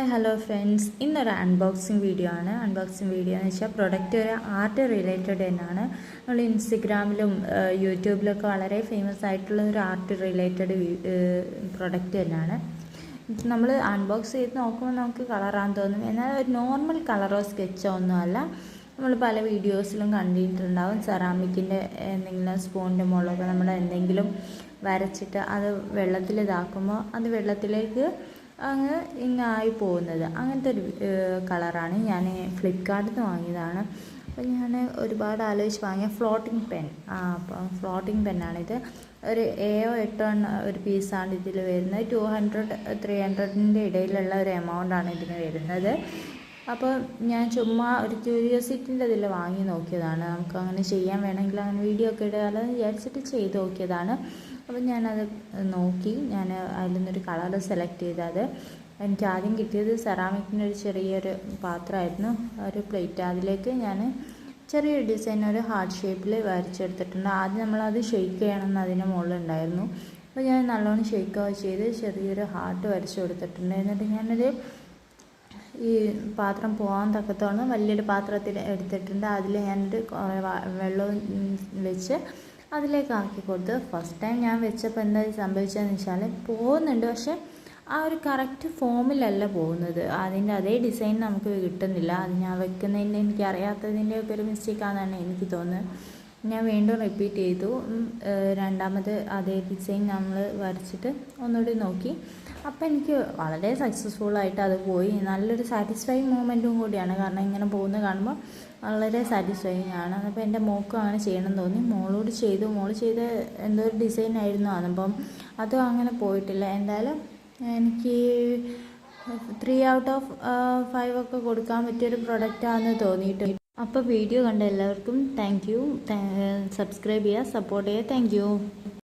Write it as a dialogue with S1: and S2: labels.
S1: Hi hello friends, ഇന്നൊരു unboxing video ആണ്. Unboxing video എന്ന് വെച്ചാൽ പ്രൊഡക്റ്റ് ഒരു ആർട്ട് റിലേറ്റഡ് തന്നെയാണ്. നമ്മൾ ഇൻസ്റ്റഗ്രാമിലും യൂട്യൂബിലൊക്കെ വളരെ ഫേമസ് ആയിട്ടുള്ള ഒരു ആർട്ട് റിലേറ്റഡ് പ്രൊഡക്റ്റ് തന്നെയാണ്. നമ്മൾ അൺബോക്സ് ചെയ്ത് നോക്കുമ്പോൾ നമുക്ക് കളറാന്ന് തോന്നും, എന്നാൽ ഒരു നോർമൽ കളറോ സ്കെച്ചോ ഒന്നുമല്ല. നമ്മൾ പല വീഡിയോസിലും കണ്ടിട്ടുണ്ടാവും, സെറാമിക്കിൻ്റെ എന്തെങ്കിലും സ്പൂണിൻ്റെ മുകളിലൊക്കെ നമ്മൾ എന്തെങ്കിലും വരച്ചിട്ട് അത് വെള്ളത്തിൽ ഇതാക്കുമ്പോൾ അത് വെള്ളത്തിലേക്ക് അങ്ങ് ഇങ്ങായി പോകുന്നത്. അങ്ങനത്തെ ഒരു കളറാണ്. ഞാൻ ഫ്ലിപ്കാർട്ടിൽ നിന്ന് വാങ്ങിയതാണ്. അപ്പോൾ ഞാൻ ഒരുപാട് ആലോചിച്ച് വാങ്ങിയ ഫ്ലോട്ടിംഗ് പെൻ. അപ്പോൾ ഫ്ലോട്ടിംഗ് പെന്നാണിത്. ഒരു 7-8 ഒരു പീസാണ് ഇതിൽ വരുന്നത്. 200-300 ഇടയിലുള്ള ഒരു എമൗണ്ടാണ് ഇതിന് വരുന്നത്. അപ്പോൾ ഞാൻ ചുമ്മാ ഒരു ക്യൂരിയോസിറ്റിൻ്റെ ഇതിൽ വാങ്ങി നോക്കിയതാണ്. നമുക്ക് അങ്ങനെ ചെയ്യാൻ വേണമെങ്കിൽ അങ്ങനെ വീഡിയോ ഒക്കെ ഇടാമെന്ന് വിചാരിച്ചിട്ട് ചെയ്ത് നോക്കിയതാണ്. അപ്പോൾ ഞാനത് നോക്കി, ഞാൻ അതിൽ നിന്നൊരു കളർ സെലക്ട് ചെയ്തത്. എനിക്ക് ആദ്യം കിട്ടിയത് സെറാമിക്കിൻ്റെ ഒരു ചെറിയൊരു പാത്രമായിരുന്നു, ഒരു പ്ലേറ്റ്. അതിലേക്ക് ഞാൻ ചെറിയൊരു ഡിസൈൻ ഒരു ഹാർട്ട് ഷേപ്പിൽ വരച്ചെടുത്തിട്ടുണ്ട്. ആദ്യം നമ്മളത് ഷെയ്ക്ക് ചെയ്യണമെന്ന് അതിന് മുകളിലുണ്ടായിരുന്നു. അപ്പോൾ ഞാൻ നല്ലോണം ഷെയ്ക്ക് ചെയ്ത് ചെറിയൊരു ഹാർട്ട് വരച്ച് കൊടുത്തിട്ടുണ്ട്. എന്നിട്ട് ഞാനൊരു ഈ പാത്രം പോകാൻ തക്കത്തോളം വലിയൊരു പാത്രത്തിൽ എടുത്തിട്ടുണ്ട്. അതിൽ ഞാനൊരു വെള്ളവും വെച്ച് അതിലേക്ക് ആക്കി കൊടുത്ത്. ഫസ്റ്റ് ടൈം ഞാൻ വെച്ചപ്പോൾ എന്താ സംഭവിച്ചതെന്ന് വെച്ചാൽ പോകുന്നുണ്ട്, പക്ഷേ ആ ഒരു കറക്റ്റ് ഫോമിലല്ല പോകുന്നത്. അതിൻ്റെ അതേ ഡിസൈൻ നമുക്ക് കിട്ടുന്നില്ല. അത് ഞാൻ വെക്കുന്നതിൻ്റെ എനിക്ക് അറിയാത്തതിൻ്റെ ഒക്കെ ഒരു മിസ്റ്റേക്കാണെന്നാണ് എനിക്ക് തോന്നുന്നത്. ഞാൻ വീണ്ടും റിപ്പീറ്റ് ചെയ്തു. രണ്ടാമത് അതേ ഡിസൈൻ നമ്മൾ വരച്ചിട്ട് ഒന്നുകൂടി നോക്കി. അപ്പോൾ എനിക്ക് വളരെ സക്സസ്ഫുള്ളായിട്ട് അത് പോയി. നല്ലൊരു സാറ്റിസ്ഫൈങ് മൂമെൻറ്റും കൂടിയാണ്, കാരണം ഇങ്ങനെ പോകുന്നത് കാണുമ്പോൾ വളരെ സാറ്റിസ്ഫൈങ് ആണ്. അപ്പോൾ എൻ്റെ മോൾക്കും അങ്ങനെ ചെയ്യണം തോന്നി. മോളോട് ചെയ്തു. മോൾ ചെയ്ത എന്തോ ഒരു ഡിസൈൻ ആയിരുന്നു. അപ്പം അതും അങ്ങനെ പോയിട്ടില്ല. എന്തായാലും എനിക്ക് 3/5 ഒക്കെ കൊടുക്കാൻ പറ്റിയൊരു പ്രൊഡക്റ്റാണെന്ന് തോന്നിയിട്ട്. അപ്പോൾ വീഡിയോ കണ്ട എല്ലാവർക്കും താങ്ക് യു. സബ്സ്ക്രൈബ് ചെയ്യുക, സപ്പോർട്ട് ചെയ്യുക. Thank you.